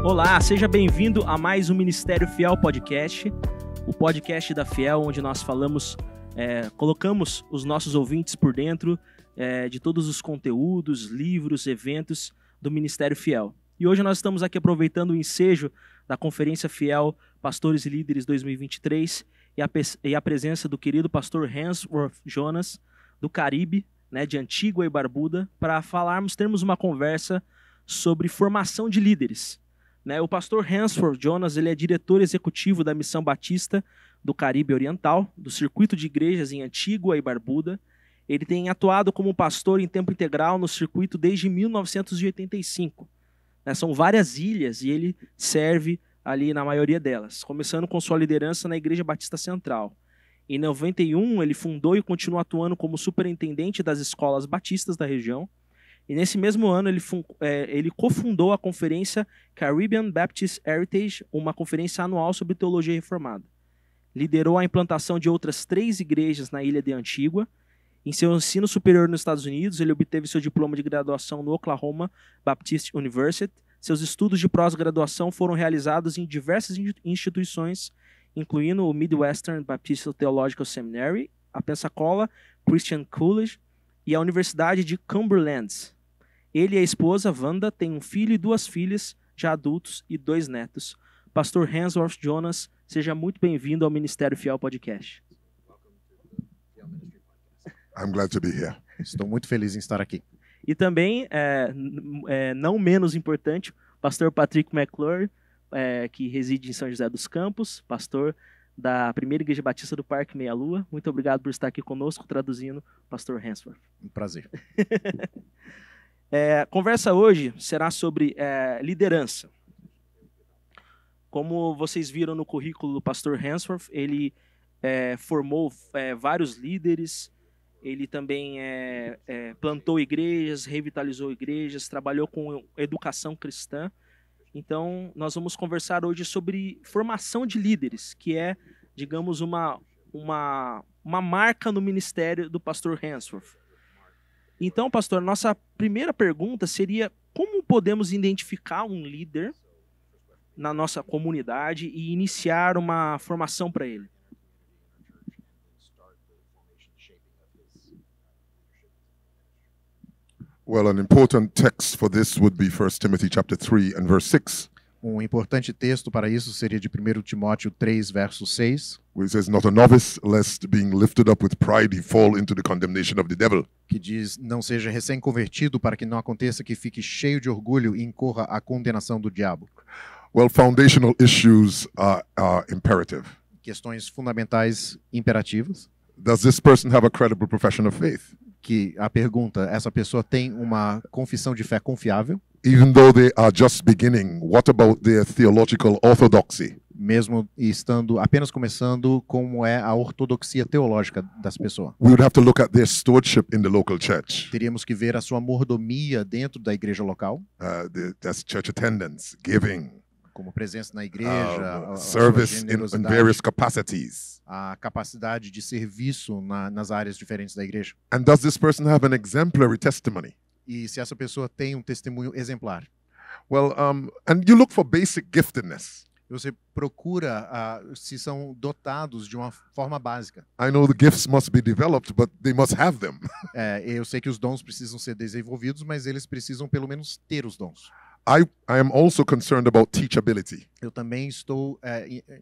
Olá, seja bem-vindo a mais um Ministério Fiel Podcast, o podcast da Fiel, onde nós falamos, colocamos os nossos ouvintes por dentro de todos os conteúdos, livros, eventos do Ministério Fiel. E hoje nós estamos aqui aproveitando o ensejo da Conferência Fiel Pastores e Líderes 2023 e a presença do querido pastor Hansworth Jonas, do Caribe, de Antigua e Barbuda, para termos uma conversa sobre formação de líderes. O pastor Hansworth Jonas, ele é diretor executivo da Missão Batista do Caribe Oriental, do circuito de igrejas em Antigua e Barbuda. Ele tem atuado como pastor em tempo integral no circuito desde 1985. São várias ilhas e ele serve ali na maioria delas, começando com sua liderança na Igreja Batista Central. Em 91, ele fundou e continua atuando como superintendente das escolas batistas da região. E nesse mesmo ano, ele cofundou a conferência Caribbean Baptist Heritage, uma conferência anual sobre teologia reformada. Liderou a implantação de outras 3 igrejas na ilha de Antigua. Em seu ensino superior nos Estados Unidos, ele obteve seu diploma de graduação no Oklahoma Baptist University. Seus estudos de pós-graduação foram realizados em diversas instituições, incluindo o Midwestern Baptist Theological Seminary, a Pensacola Christian College e a Universidade de Cumberland. Ele e a esposa, Wanda, têm um filho e 2 filhas, já adultos, e 2 netos. Pastor Hansworth Jonas, seja muito bem-vindo ao Ministério Fiel Podcast. I'm glad to be here. Estou muito feliz em estar aqui. E também, não menos importante, pastor Patrick McClure, que reside em São José dos Campos, pastor da Primeira Igreja Batista do Parque Meia Lua. Muito obrigado por estar aqui conosco, traduzindo pastor Hansworth. Um prazer. A conversa hoje será sobre liderança. Como vocês viram no currículo do pastor Hansworth, ele formou vários líderes. Ele também plantou igrejas, revitalizou igrejas, trabalhou com educação cristã. Então, nós vamos conversar hoje sobre formação de líderes, que é, digamos, uma marca no ministério do pastor Hansworth. Então, pastor, nossa primeira pergunta seria: como podemos identificar um líder na nossa comunidade e iniciar uma formação para ele? Well, an important text for this would be 1 Timothy chapter 3 and verse 6. Um importante texto para isso seria de 1 Timóteo 3, verso 6, where it says, "Not a novice, lest being lifted up with pride he fall into the condemnation of the devil." que diz: não seja recém-convertido para que não aconteça que fique cheio de orgulho e incorra a condenação do diabo. Well, foundational issues are imperative. Questões fundamentais imperativas. Does this person have a credible profession of faith? Que a pergunta: essa pessoa tem uma confissão de fé confiável? Even though they are just beginning, what about their theological orthodoxy? Mesmo estando apenas começando, como é a ortodoxia teológica das pessoas? We would have to look at their stewardship in the local church. Teríamos que ver a sua mordomia dentro da igreja local. That's church attendance, giving, como presença na igreja, service in various capacities. A capacidade de serviço nas áreas diferentes da igreja. And does this person have an exemplary testimony? E se essa pessoa tem um testemunho exemplar? Well, and you look for basic giftedness. Você procura se são dotados de uma forma básica. I know the gifts must be developed, but they must have them. Eu sei que os dons precisam ser desenvolvidos, mas eles precisam pelo menos ter os dons. I am also concerned about teachability. Eu também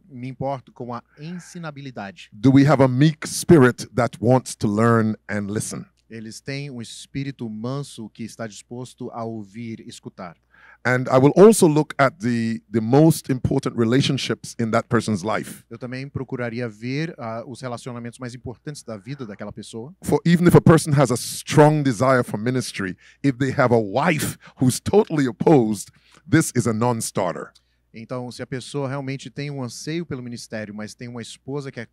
me importo com a ensinabilidade. Do we have a meek spirit that wants to learn and listen? Eles têm um espírito manso que está disposto a ouvir e escutar. And I will also look at the most important relationships in that person's life. Eu também procuraria ver os relacionamentos mais importantes da vida daquela pessoa. For even if a person has a strong desire for ministry, if they have a wife who's totally opposed, this is a non-starter. Então, se a pessoa realmente tem um anseio pelo ministério, mas tem uma esposa que é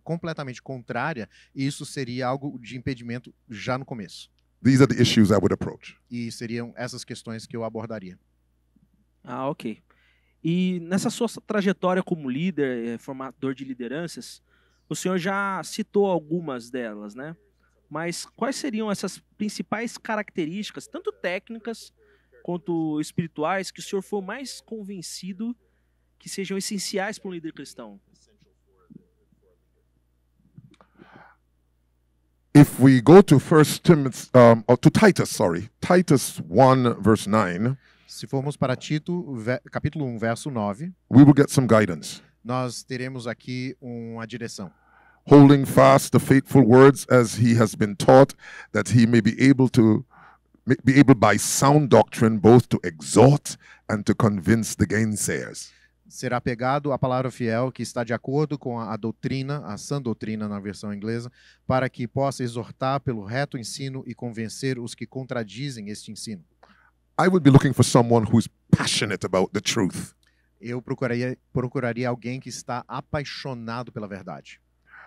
completamente contrária, isso seria algo de impedimento já no começo. These are the issues I would approach. E seriam essas questões que eu abordaria. Ok. E nessa sua trajetória como líder, formador de lideranças, o senhor já citou algumas delas, né? Mas quais seriam essas principais características, tanto técnicas quanto espirituais que o senhor for mais convencido que sejam essenciais para um líder cristão? If we go to Titus 1 verse 9, Se formos para Tito, capítulo 1, verso 9, we will get some guidance. nós teremos aqui uma direção. Holding fast the faithful words as he has been taught, that he may be able by sound doctrine both to exhort and to convince the gainsayers. Será pegado a palavra fiel que está de acordo com a doutrina, a sã doutrina na versão inglesa, para que possa exortar pelo reto ensino e convencer os que contradizem este ensino. I would be looking for someone who is passionate about the truth. Eu procuraria alguém que está apaixonado pela verdade.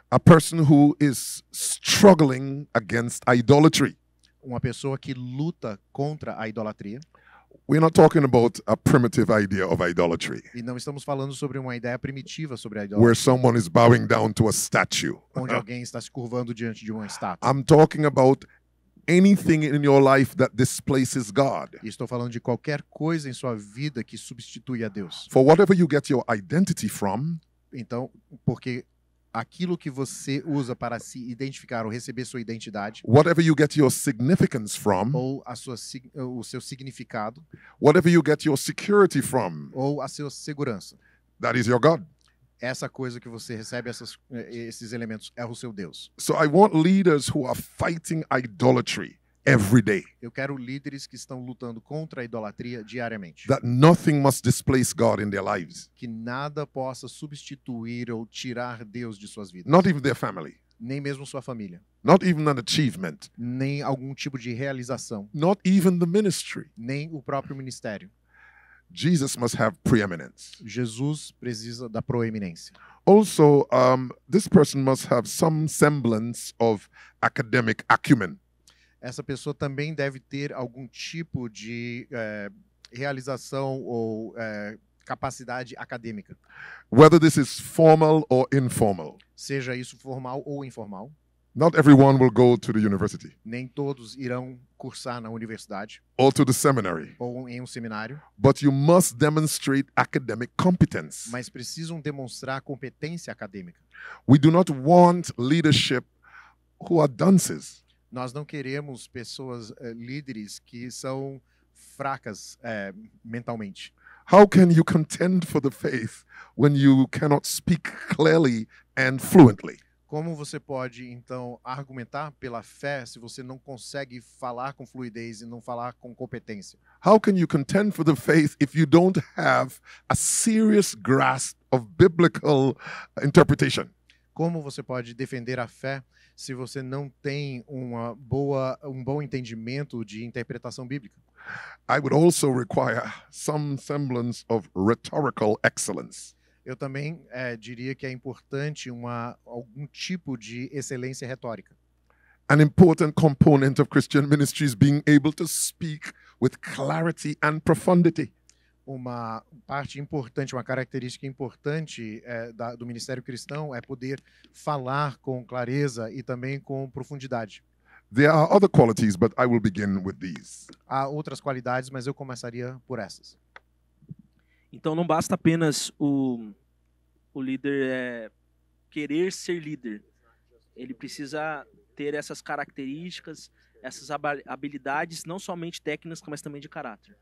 A person who is struggling against idolatry. Uma pessoa que luta contra a idolatria. We're not talking about a primitive idea of idolatry, E não estamos falando sobre uma ideia primitiva sobre a where idolatria, someone is bowing down to a statue. onde alguém está se curvando diante de uma estátua. I'm talking about anything in your life that displaces God. E estou falando de qualquer coisa em sua vida que substitui a Deus. For whatever you get your identity from, Então, porque aquilo que você usa para se identificar ou receber sua identidade, whatever you get your significance from, ou o seu significado, whatever you get your security from, ou a sua segurança, that is your God. essa coisa que você recebe, esses elementos, é o seu Deus. So I want leaders who are fighting idolatry every day, Eu quero líderes que estão lutando contra a idolatria diariamente. that nothing must displace God in their lives, Que nada possa substituir ou tirar Deus de suas vidas. not even their family, Nem mesmo sua família. not even an achievement, Nem algum tipo de realização. not even the ministry. Nem o próprio ministério. Jesus must have preeminence. Jesus precisa da proeminência. Also, this person must have some semblance of academic acumen. Essa pessoa também deve ter algum tipo de realização ou capacidade acadêmica. Whether this is formal or informal. Seja isso formal ou informal. Not everyone will go to the university Nem todos irão cursar na universidade or to the seminary, ou em um seminário, but you must demonstrate academic competence. mas precisam demonstrar competência acadêmica. We do not want leadership who are dunces. Nós não queremos pessoas líderes que são fracas mentalmente. How can you contend for the faith when you cannot speak clearly and fluently? Como você pode, então, argumentar pela fé se você não consegue falar com fluidez e não falar com competência? How can you contend for the faith if you don't have a serious grasp of biblical interpretation? Como você pode defender a fé se você não tem um bom entendimento de interpretação bíblica? I would also require some semblance of rhetorical excellence. Eu também diria que é importante algum tipo de excelência retórica. An important component of Christian ministry is being able to speak with clarity and profundity. Uma parte importante, uma característica importante do ministério cristão é poder falar com clareza e também com profundidade. There are other qualities, but I will begin with these. Há outras qualidades, mas eu começaria por essas. Então não basta apenas o líder querer ser líder. Ele precisa ter essas características, essas habilidades, não somente técnicas, mas também de caráter.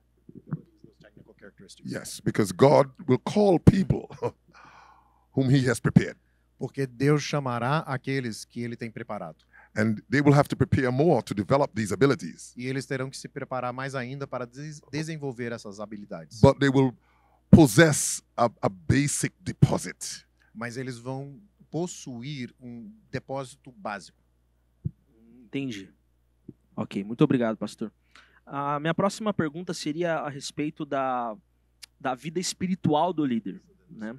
Yes, because God will call people whom He has prepared. Porque Deus chamará aqueles que Ele tem preparado. And they will have to prepare more to develop these abilities. E eles terão que se preparar mais ainda para desenvolver essas habilidades. But they will possess a basic deposit. Mas eles vão possuir um depósito básico. Entendi. Ok, muito obrigado, pastor. A minha próxima pergunta seria a respeito da vida espiritual do líder, né?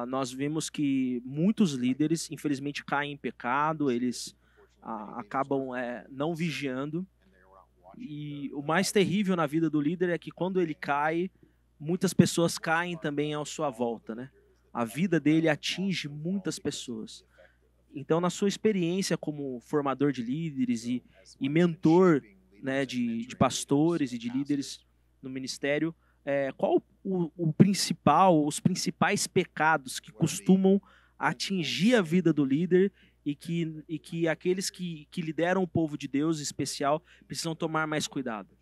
Nós vemos que muitos líderes, infelizmente, caem em pecado, eles acabam não vigiando. E o mais terrível na vida do líder é que quando ele cai, muitas pessoas caem também à sua volta, né? A vida dele atinge muitas pessoas. Então, na sua experiência como formador de líderes e mentor né, de pastores e de líderes no ministério, qual os principais pecados que costumam atingir a vida do líder e que aqueles que lideram o povo de Deus em especial precisam tomar mais cuidado?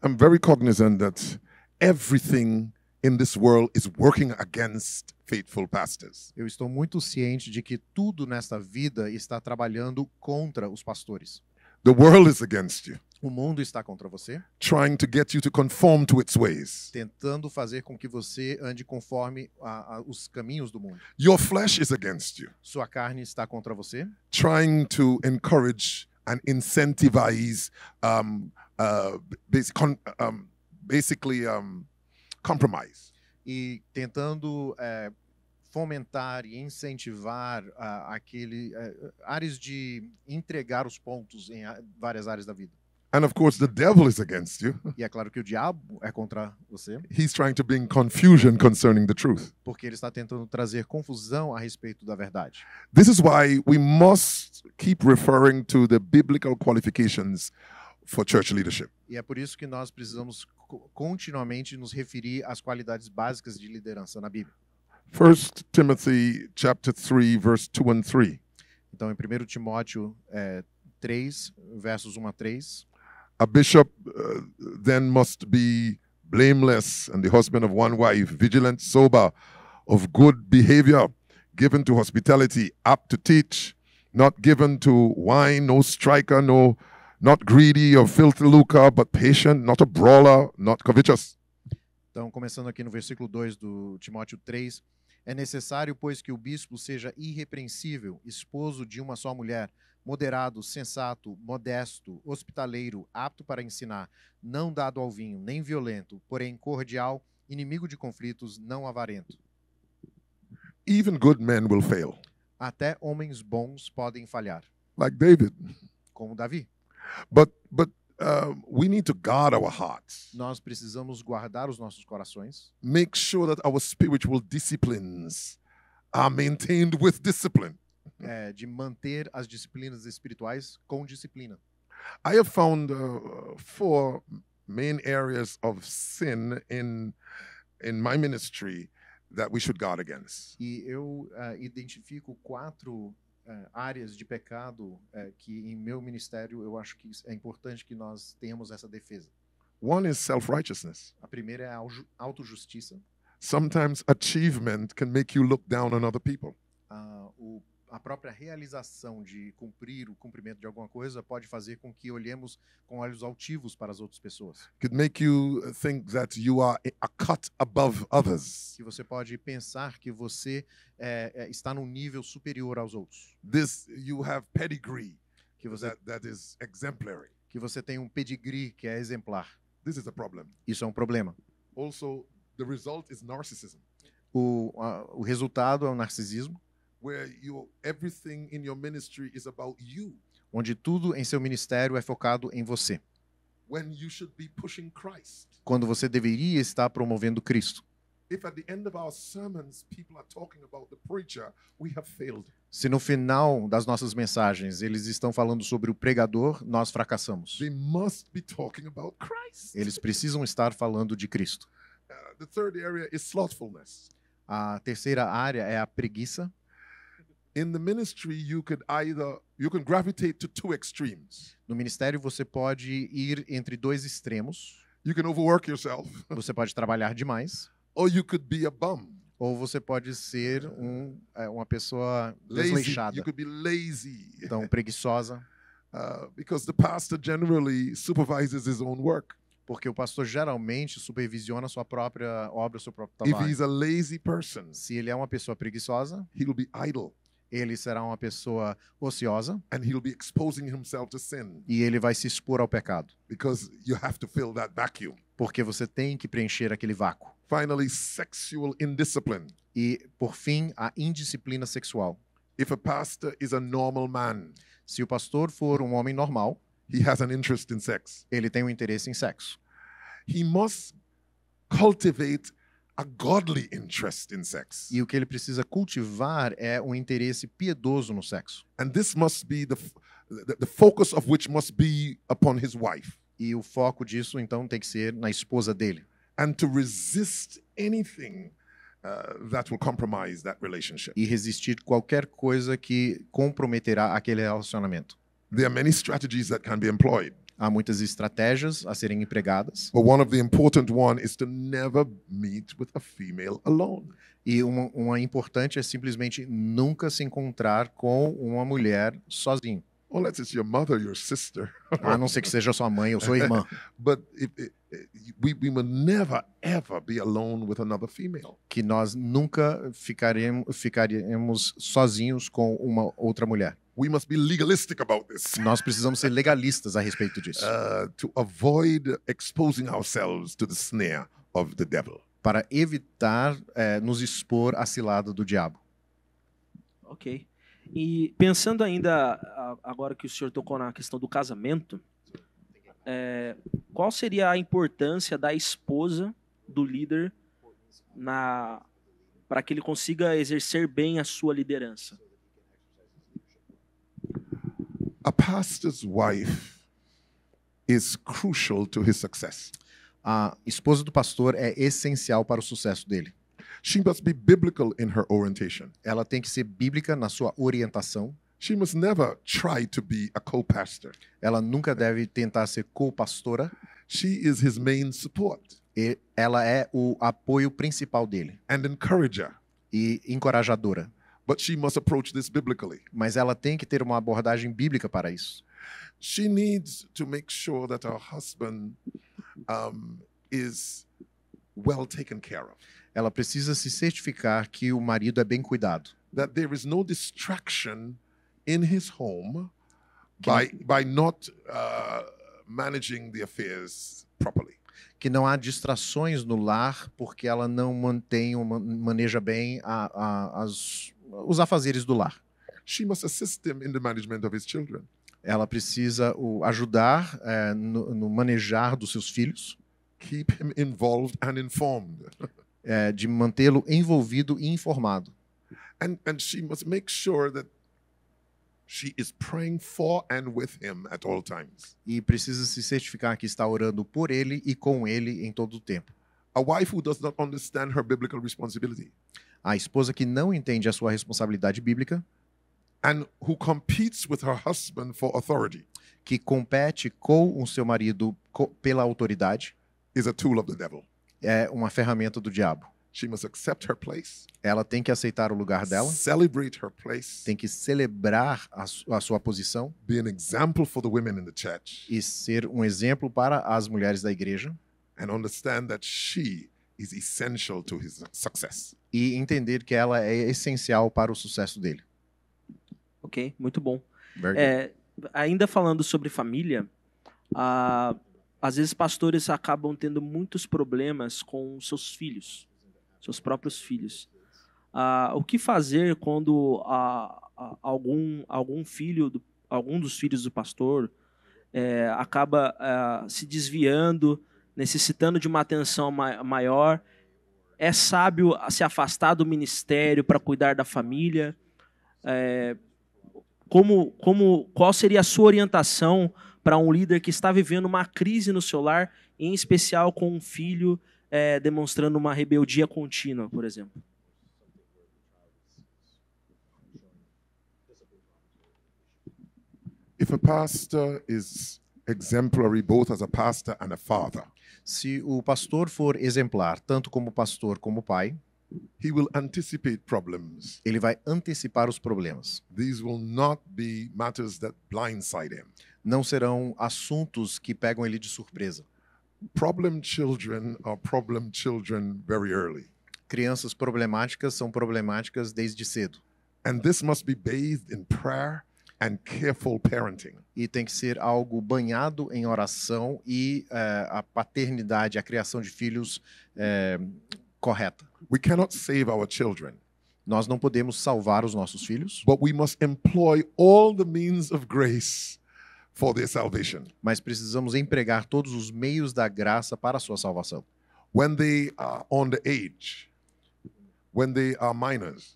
I'm very cognizant that everything in this world is working against faithful pastors. Eu estou muito ciente de que tudo nesta vida está trabalhando contra os pastores. The world is against you, O mundo está contra você, trying to get you to conform to its ways. tentando fazer com que você ande conforme os caminhos do mundo. Your flesh is against you, Sua carne está contra você, trying to encourage and incentivize compromise. e tentando fomentar e incentivar áreas de entregar os pontos em várias áreas da vida. And of course, the devil is against you. E é claro que o diabo é contra você, He's trying to bring confusion concerning the truth. porque ele está tentando trazer confusão a respeito da verdade. This is why we must keep referring to the biblical qualifications for church leadership. E é por isso que nós precisamos continuamente nos referir às qualidades básicas de liderança na Bíblia. 1 Timothy chapter 3, verse 2 and 3. Então, em 1 Timóteo 3, versos 1 a 3, A bishop then must be blameless and the husband of one wife, vigilant, sober, of good behavior, given to hospitality, apt to teach, not given to wine, no striker, not greedy of filthy lucre, but patient, not a brawler, not covetous. Então, começando aqui no versículo 2 do Timóteo 3, é necessário, pois, que o bispo seja irrepreensível, esposo de uma só mulher, moderado, sensato, modesto, hospitaleiro, apto para ensinar, não dado ao vinho, nem violento, porém cordial, inimigo de conflitos, não avarento. Even good men will fail, Até homens bons podem falhar, like David. como Davi. But we need to guard our hearts. Nós precisamos guardar os nossos corações, Make sure that our spiritual disciplines are maintained with discipline. de manter as disciplinas espirituais com disciplina. I have found 4 main areas of sin in my ministry that we should guard against. E eu identifico 4 áreas de pecado que em meu ministério eu acho que é importante que nós tenhamos essa defesa. One is self-righteousness. A primeira é a autojustiça. Sometimes achievement can make you look down on other people. A própria realização de cumprir o cumprimento de alguma coisa pode fazer com que olhemos com olhos altivos para as outras pessoas. Could make you think that you are a cut above others. Que você pode pensar que você está num nível superior aos outros. You have pedigree Que você, that is exemplary. que você tem um pedigree que é exemplar. This is a problem. Isso é um problema. Also, the result is narcissism, O resultado é o narcisismo, where everything in your ministry is about you, onde tudo em seu ministério é focado em você, when you should be pushing Christ. quando você deveria estar promovendo Cristo. If at the end of our sermons people are talking about the preacher, we have failed. Se no final das nossas mensagens eles estão falando sobre o pregador, nós fracassamos. They must be talking about Christ. Eles precisam estar falando de Cristo. The third area is slothfulness. A terceira área é a preguiça. In the ministry, you can gravitate to 2 extremes. No ministério você pode ir entre 2 extremos. You can overwork yourself, Você pode trabalhar demais, or you could be a bum, ou você pode ser uma pessoa lazy. desleixada, You could be lazy, então preguiçosa, because the pastor generally supervises his own work. porque o pastor geralmente supervisiona a sua própria obra, o seu próprio If trabalho. he's a lazy person, Se ele é uma pessoa preguiçosa, he'll be idle, ele será uma pessoa ociosa and he'll be exposing himself to sin, e ele vai se expor ao pecado, because you have to fill that vacuum. porque você tem que preencher aquele vácuo. Finally, sexual indiscipline. E, por fim, a indisciplina sexual. If a pastor is a normal man, Se o pastor for um homem normal, he has an interest in sex. ele tem um interesse em sexo. He must cultivate a godly interest in sex. E o que ele precisa cultivar é um interesse piedoso no sexo. And this must be the focus of which must be upon his wife. E o foco disso, então, tem que ser na esposa dele. And to resist anything that will compromise that relationship. E resistir qualquer coisa que comprometerá aquele relacionamento. There are many strategies that can be employed. Há muitas estratégias a serem empregadas. But one of the important one is to never meet with a female alone. E uma importante é simplesmente nunca se encontrar com uma mulher sozinho. Unless it's your mother, your sister. A não ser que seja sua mãe ou sua irmã. But we will never, ever be alone with another female. Que nós nunca ficaremos sozinhos com uma outra mulher. We must be legalistic about this. Nós precisamos ser legalistas a respeito disso. To avoid exposing ourselves to the snare of the devil. Para evitar nos expor à cilada do diabo. Ok. E pensando ainda, agora que o senhor tocou na questão do casamento, qual seria a importância da esposa do líder para que ele consiga exercer bem a sua liderança? A pastor's wife is crucial to his success. A esposa do pastor é essencial para o sucesso dele. She must be biblical in her orientation. Ela tem que ser bíblica na sua orientação. She must never try to be a co-pastor. Ela nunca deve tentar ser co-pastora. She is his main support. E ela é o apoio principal dele. And encourager. E encorajadora. But she must approach this biblically. Mas ela tem que ter uma abordagem bíblica para isso. She needs to make sure that her husband is well taken care of. Ela precisa se certificar que o marido é bem cuidado. That there is no distraction in his home by not managing the affairs properly. Que não há distrações no lar porque ela não maneja bem os afazeres do lar. She must assist him in the management of his children. Ela precisa ajudar no manejar dos seus filhos. Keep him involved and informed. De mantê-lo envolvido e informado. And she must make sure that she is praying for and with him at all times. E precisa se certificar que está orando por ele e com ele em todo o tempo. A wife who does not understand her biblical responsibility. A esposa que não entende a sua responsabilidade bíblica. And who competes with her husband for authority. Que compete com o seu marido pela autoridade. Is a tool of the devil. É uma ferramenta do diabo. She must accept her place. Ela tem que aceitar o lugar dela. Celebrate her place. Tem que celebrar a sua posição. Be an example for the women in the church. E ser um exemplo para as mulheres da igreja. And understand that she is essential to his success. E entender que ela é essencial para o sucesso dele. Ok, muito bom. Ainda falando sobre família, às vezes pastores acabam tendo muitos problemas com seus filhos, seus próprios filhos. O que fazer quando algum dos filhos do pastor acaba se desviando, necessitando de uma atenção maior? É sábio se afastar do ministério para cuidar da família? Qual seria a sua orientação para um líder que está vivendo uma crise no seu lar, em especial com um filho demonstrando uma rebeldia contínua, por exemplo? If a pastor is exemplary both as a pastor and a father, se o pastor for exemplar, tanto como pastor como pai, he will anticipate problems. Ele vai antecipar os problemas. These will not be matters that blindside him. Não serão assuntos que pegam ele de surpresa. Problem children are problem children very early. Crianças problemáticas são problemáticas desde cedo. And this must be bathed in prayer and careful parenting. E tem que ser algo banhado em oração e a paternidade, a criação de filhos correta. We cannot save our children. Nós não podemos salvar os nossos filhos. But we must employ all the means of grace for their salvation. Mas precisamos empregar todos os meios da graça para a sua salvação. when they are underage, when they are minors,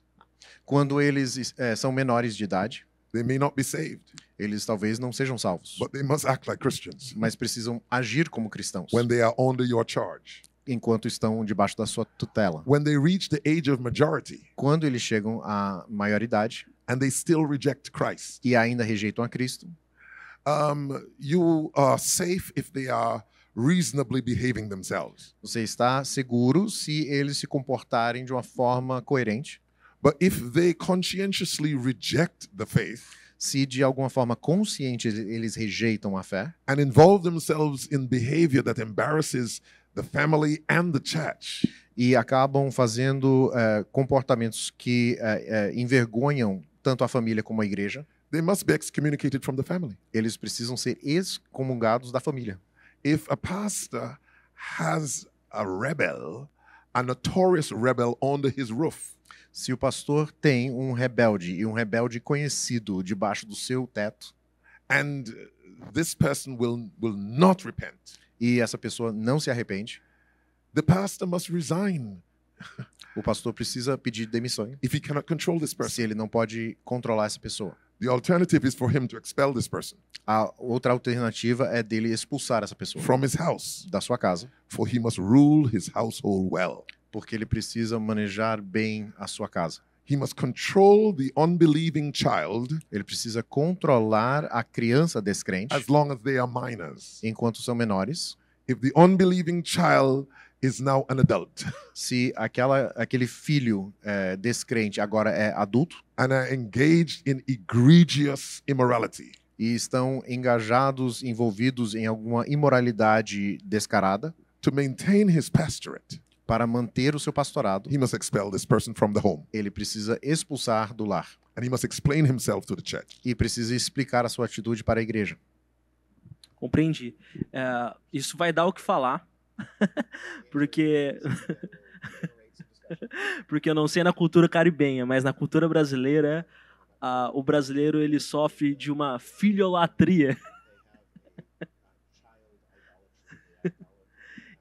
Quando eles são menores de idade, they may not be saved, eles talvez não sejam salvos, but they must act like Christians. mas precisam agir como cristãos When they are under your charge, enquanto estão debaixo da sua tutela. when they reach the age of majority Quando eles chegam à maioridade and they still reject Christ, e ainda rejeitam a Cristo, you are safe if they are reasonably behaving themselves. você está seguro se eles se comportarem de uma forma coerente. But if they conscientiously reject the faith Se de alguma forma consciente eles rejeitam a fé and involve themselves in behavior that embarrasses the family and the church, e acabam fazendo comportamentos que envergonham tanto a família como a igreja, they must be excommunicated from the family. eles precisam ser excomungados da família. If a pastor has a rebel, a notorious rebel under his roof, Se o pastor tem um rebelde e um rebelde conhecido debaixo do seu teto, and this person will not repent, e essa pessoa não se arrepende, the pastor must resign o pastor precisa pedir demissão if he cannot control this se person. ele não pode controlar essa pessoa. The alternative is for him to expel this person A outra alternativa é dele expulsar essa pessoa from his house, da sua casa, for he must rule his household well. porque ele precisa manejar bem a sua casa. He must control the unbelieving child Ele precisa controlar a criança descrente as long as they are minors. enquanto são menores. If the unbelieving child is now an adult Se aquele filho descrente agora é adulto and are engaged in egregious immorality, e estão engajados, envolvidos em alguma imoralidade descarada, to maintain his pastorate, para manter o seu pastorado, he must expel this person from the home. ele precisa expulsar do lar And he must explain himself to the church. e precisa explicar a sua atitude para a igreja. Compreendi. Isso vai dar o que falar, porque porque eu não sei na cultura caribenha, mas na cultura brasileira, o brasileiro ele sofre de uma filholatria.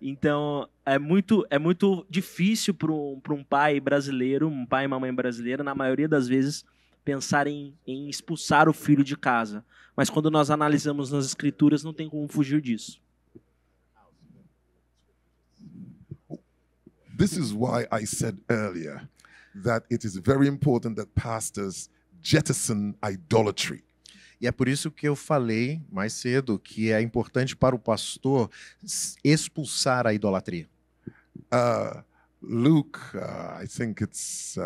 Então é muito difícil para um pai brasileiro, um pai e uma mãe brasileira, na maioria das vezes, pensar em expulsar o filho de casa. Mas quando nós analisamos nas escrituras, não tem como fugir disso. This is why I said earlier that it is very important that pastors jettison idolatry. E é por isso que eu falei mais cedo que é importante para o pastor expulsar a idolatria. Luke, I think it's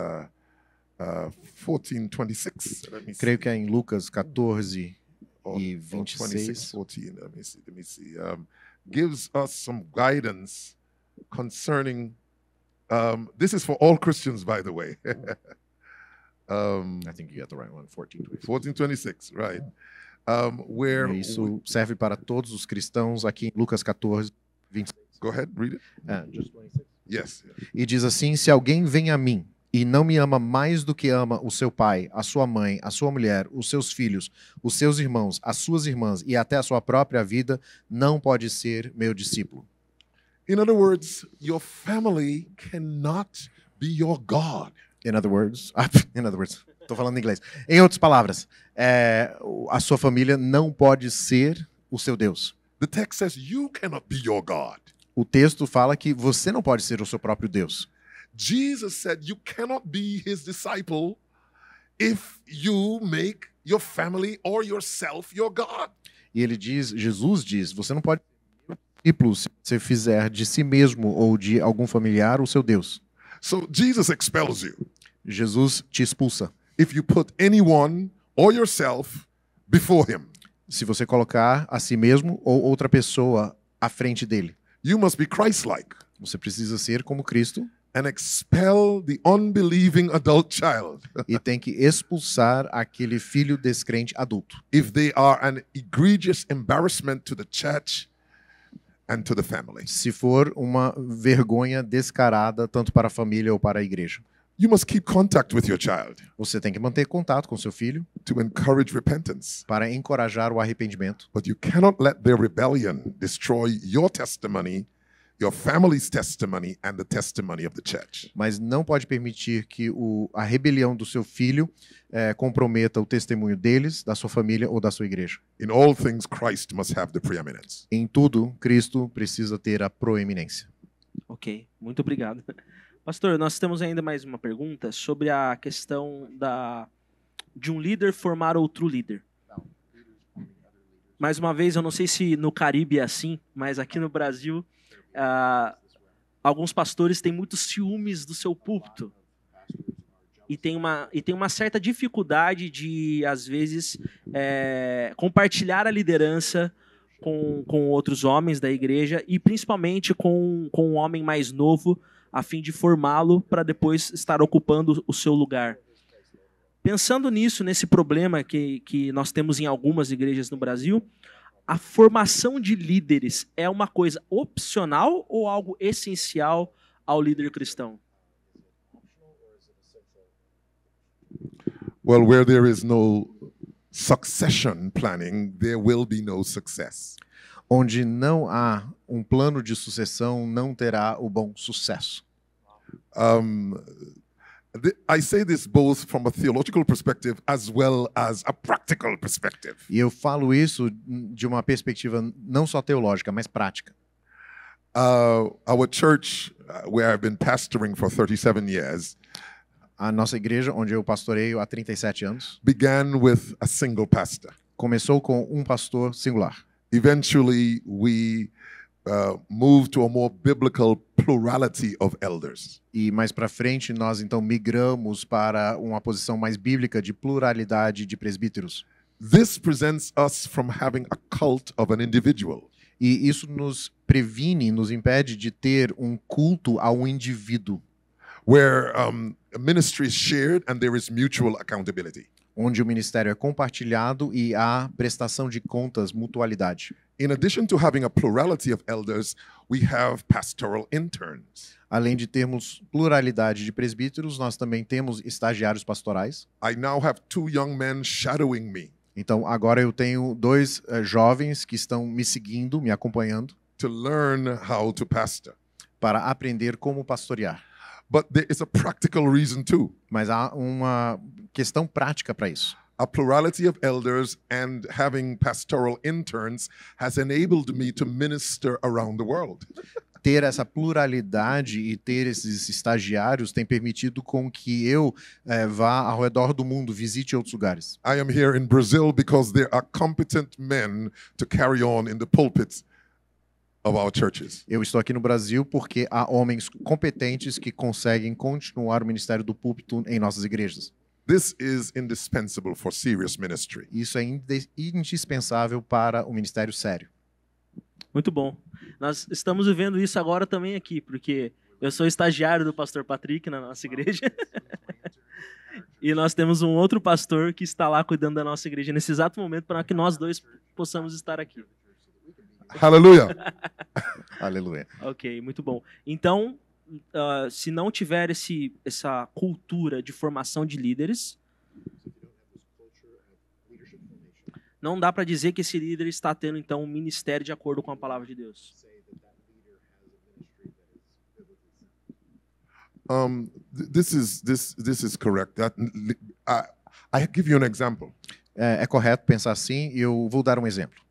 14:26. Let me see. Creio que é em Lucas 14 Or e 26, 26. 14. Let me see. Gives us some guidance concerning. This is for all Christians, by the way. I think you got the right one, 14. 14:26, right? Where Isso serve para todos os cristãos aqui em Lucas 14, 26. go ahead, read it. Just 26. Yes. E diz assim: se alguém vem a mim e não me ama mais do que ama o seu pai, a sua mãe, a sua mulher, os seus filhos, os seus irmãos, as suas irmãs e até a sua própria vida, não pode ser meu discípulo. In other words, your family cannot be your God. In other words, estou falando em inglês. Em outras palavras, a sua família não pode ser o seu Deus. The text says you cannot be your God. O texto fala que você não pode ser o seu próprio Deus. Jesus said you cannot be his disciple if you make your family or yourself your God. E Jesus diz, você não pode ser meu discípulo se você fizer de si mesmo ou de algum familiar o seu Deus. So Jesus expels you Jesus te expulsa if you put anyone or yourself before him. se você colocar a si mesmo ou outra pessoa à frente dele. You must be Christ-like Você precisa ser como Cristo and expel the unbelieving adult child e tem que expulsar aquele filho descrente adulto. if they are an egregious embarrassment to the church and to the family. Se for uma vergonha descarada tanto para a família ou para a igreja. You must keep contact with your child Você tem que manter contato com seu filho to encourage repentance, para encorajar o arrependimento. but you cannot let their rebellion destroy your testimony, your family's testimony and the testimony of the church. Mas não pode permitir que a rebelião do seu filho comprometa o testemunho deles, da sua família ou da sua igreja. In all things, Christ must have the preeminence. Em tudo, Cristo precisa ter a proeminência. Ok, muito obrigado. Pastor, nós temos ainda mais uma pergunta sobre a questão de um líder formar outro líder. Mais uma vez, eu não sei se no Caribe é assim, mas aqui no Brasil, alguns pastores têm muitos ciúmes do seu púlpito. E tem uma certa dificuldade de, às vezes, compartilhar a liderança com outros homens da igreja e principalmente com um homem mais novo, a fim de formá-lo para depois estar ocupando o seu lugar. Pensando nisso, nesse problema que nós temos em algumas igrejas no Brasil, a formação de líderes é uma coisa opcional ou algo essencial ao líder cristão? Well, where there is no succession planning, there will be no success. Onde não há um plano de sucessão, não terá o bom sucesso. I say this both from a theological perspective as well as a practical perspective. E eu falo isso de uma perspectiva não só teológica, mas prática. Our church, where I've been pastoring for 37 years, A nossa igreja, onde eu pastoreio há 37 anos, began with a single pastor. começou com um pastor singular. Eventually, we moved to a more biblical plurality of elders. E mais para frente, nós então migramos para uma posição mais bíblica de pluralidade de presbíteros. This presents us from having a cult of an individual. E isso nos previne, nos impede de ter um culto a um indivíduo, Where ministry is shared and there is mutual accountability. onde o ministério é compartilhado e há prestação de contas, mutualidade. In addition to having a plurality of elders, we have pastoral interns. Além de termos pluralidade de presbíteros, nós também temos estagiários pastorais. I now have 2 young men shadowing me Então, agora eu tenho 2 jovens que estão me seguindo, me acompanhando, to learn how to pastor. para aprender como pastorear. But there is a practical reason too. Mas há uma questão prática para isso. A plurality of elders and having pastoral interns has enabled me to minister around the world. Ter essa pluralidade e ter esses estagiários tem permitido com que eu vá ao redor do mundo, visite outros lugares. I am here in Brazil because there are competent men to carry on in the pulpits of our churches. Eu estou aqui no Brasil porque há homens competentes que conseguem continuar o ministério do púlpito em nossas igrejas. This is indispensable for serious ministry. Isso é indispensável para o ministério sério. Muito bom. Nós estamos vivendo isso agora também aqui, porque eu sou estagiário do pastor Patrick na nossa igreja. E nós temos um outro pastor que está lá cuidando da nossa igreja nesse exato momento para que nós dois possamos estar aqui. Hallelujah. Aleluia. Ok, muito bom. Então, se não tiver essa cultura de formação de líderes, não dá para dizer que esse líder está tendo, então, um ministério de acordo com a palavra de Deus. This is correct. I give you an example. É correto pensar assim e eu vou dar um exemplo.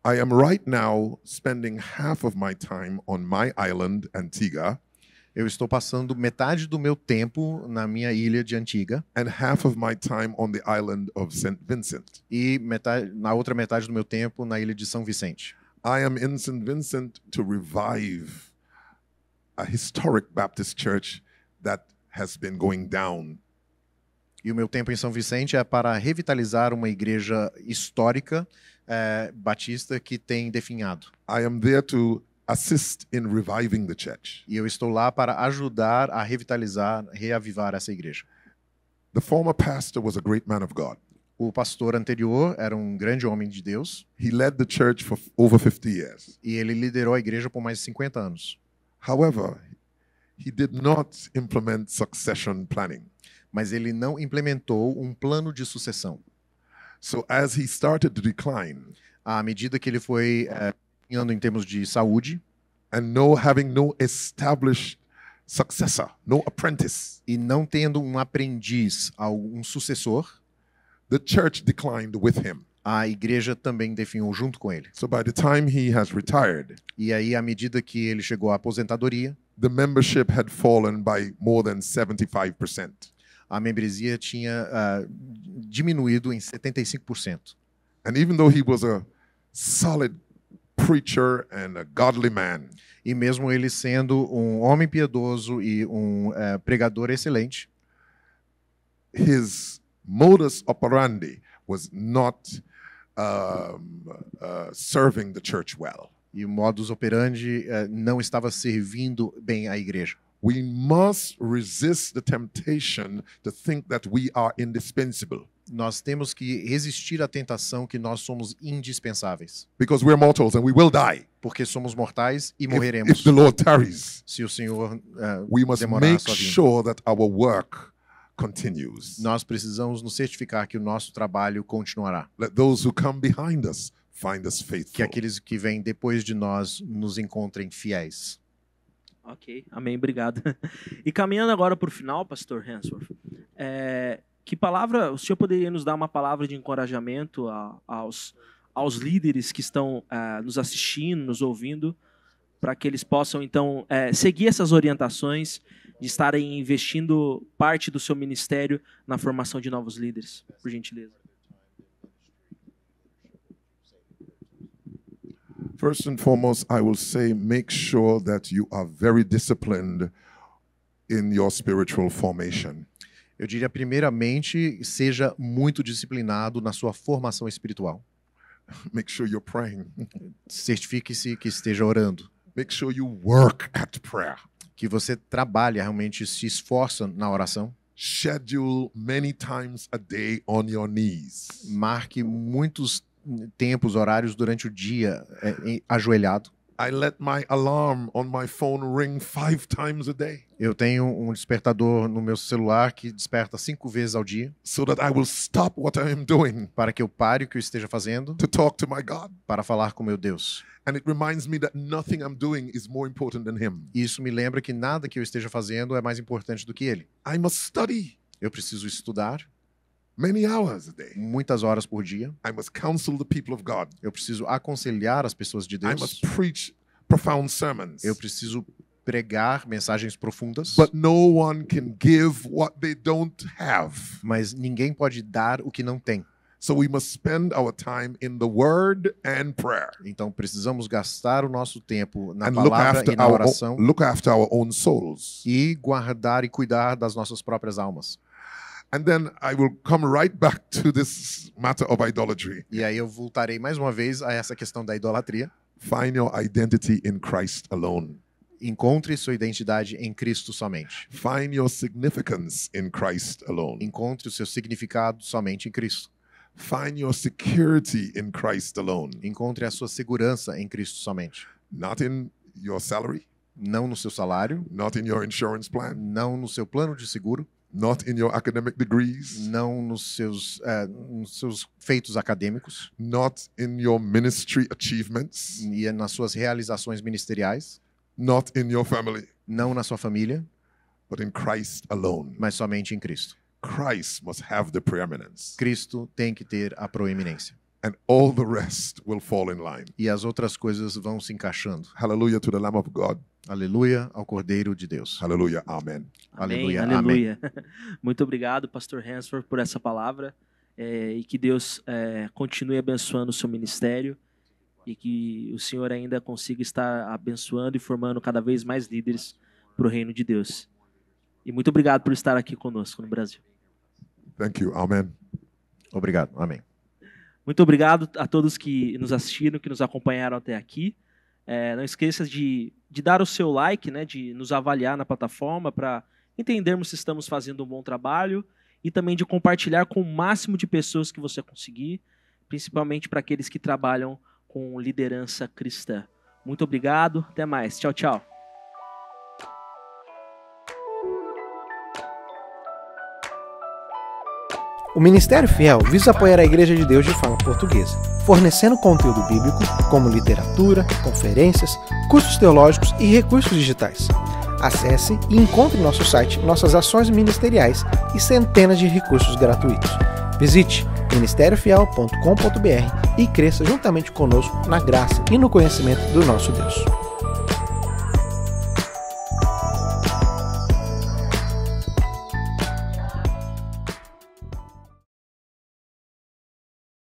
I am right now spending half of my time on my island, Antigua, Eu estou passando metade do meu tempo na minha ilha de Antigua and half of my time on the island of St. Vincent. e na outra metade do meu tempo na ilha de São Vicente. I am in St. Vincent to revive a historic Baptist church that has been going down. E o meu tempo em São Vicente é para revitalizar uma igreja histórica batista que tem definhado. I am there to assist in reviving the church. E eu estou lá para ajudar a revitalizar, reavivar essa igreja. The former pastor was a great man of God. O pastor anterior era um grande homem de Deus He led the church for over 50 years. e ele liderou a igreja por mais de 50 anos. However, he did not implement succession planning. Mas ele não implementou um plano de sucessão. So as he started to decline, À medida que ele foi caminhando em termos de saúde, and having no established successor, no apprentice, e não tendo um aprendiz, um sucessor, the church declined with him. a igreja também definhou junto com ele. So by the time he has retired, E aí, à medida que ele chegou à aposentadoria, the membership had fallen by more than 75%. a membresia tinha diminuído em 75%. And even though he was a solid preacher and a godly man, E mesmo ele sendo um homem piedoso e um pregador excelente, his modus operandi was not serving the church well. e o modus operandi não estava servindo bem à igreja. We must resist the temptation to think that we are indispensable, Nós temos que resistir à tentação que nós somos indispensáveis, because we're mortals and we will die porque somos mortais e if morreremos the Lord tarries. se o Senhor We must demorar a make sua vinda. sure that our work continues. Nós precisamos nos certificar que o nosso trabalho continuará, Let those who come behind us find us que faithful. aqueles que vêm depois de nós nos encontrem fiéis. Ok, amém, obrigado. E caminhando agora para o final, pastor Hensworth, que palavra, o senhor poderia nos dar uma palavra de encorajamento aos líderes que estão nos assistindo, nos ouvindo, para que eles possam, então, seguir essas orientações de estarem investindo parte do seu ministério na formação de novos líderes, por gentileza? First and foremost, I will say make sure that you are very disciplined in your spiritual formation. Eu diria, primeiramente, seja muito disciplinado na sua formação espiritual. Make sure you're praying. Certifique-se que esteja orando, Make sure you work at prayer. que você trabalha, realmente se esforça na oração. Schedule many times a day on your knees. Marque muitos tempos, horários durante o dia ajoelhado. I let my alarm on my phone ring 5 times a day Eu tenho um despertador no meu celular que desperta 5 vezes ao dia, so that I will stop what I am doing para que eu pare o que eu esteja fazendo to talk to my God. para falar com meu Deus. And it reminds me that nothing I'm doing is more important than Him. Isso me lembra que nada que eu esteja fazendo é mais importante do que Ele. I must study Eu preciso estudar many hours a day. muitas horas por dia. I must counsel the people of God. Eu preciso aconselhar as pessoas de I Deus. must preach profound sermons. Eu preciso pregar mensagens profundas. But no one can give what they don't have. Mas ninguém pode dar o que não tem. So we must spend our time in the Word and prayer. Então precisamos gastar o nosso tempo na And look palavra after e na oração our own souls. e guardar e cuidar das nossas próprias almas. And then I will come right back to this matter of idolatry. E aí eu voltarei mais uma vez a essa questão da idolatria. Find your identity in Christ alone. Encontre sua identidade em Cristo somente. Find your significance in Christ alone. Encontre o seu significado somente em Cristo. Find your security in Christ alone. Encontre a sua segurança em Cristo somente. Not in your salary, Não no seu salário, not in your insurance plan, não no seu plano de seguro, not in your academic degrees, não nos seus feitos acadêmicos not in your ministry achievements, e nas suas realizações ministeriais, not in your family, não na sua família, but in Christ alone. mas somente em Cristo. Christ must have the preeminence, Cristo tem que ter a proeminência. and all the rest will fall in line. E as outras coisas vão se encaixando. Hallelujah to the Lamb of God. Aleluia ao Cordeiro de Deus. Hallelujah. Amen. Amém, Aleluia, aleluia. Muito obrigado, pastor Hensworth, por essa palavra e que Deus continue abençoando o seu ministério e que o Senhor ainda consiga estar abençoando e formando cada vez mais líderes para o reino de Deus. E muito obrigado por estar aqui conosco no Brasil. Thank you. Amen. Obrigado. Amém. Muito obrigado a todos que nos assistiram, que nos acompanharam até aqui. Não esqueça de dar o seu like, né, de nos avaliar na plataforma para entendermos se estamos fazendo um bom trabalho e também de compartilhar com o máximo de pessoas que você conseguir, principalmente para aqueles que trabalham com liderança cristã. Muito obrigado, até mais. Tchau, tchau. O Ministério Fiel visa apoiar a Igreja de Deus de fala portuguesa, fornecendo conteúdo bíblico, como literatura, conferências, cursos teológicos e recursos digitais. Acesse e encontre em nosso site nossas ações ministeriais e centenas de recursos gratuitos. Visite ministériofiel.com.br e cresça juntamente conosco na graça e no conhecimento do nosso Deus.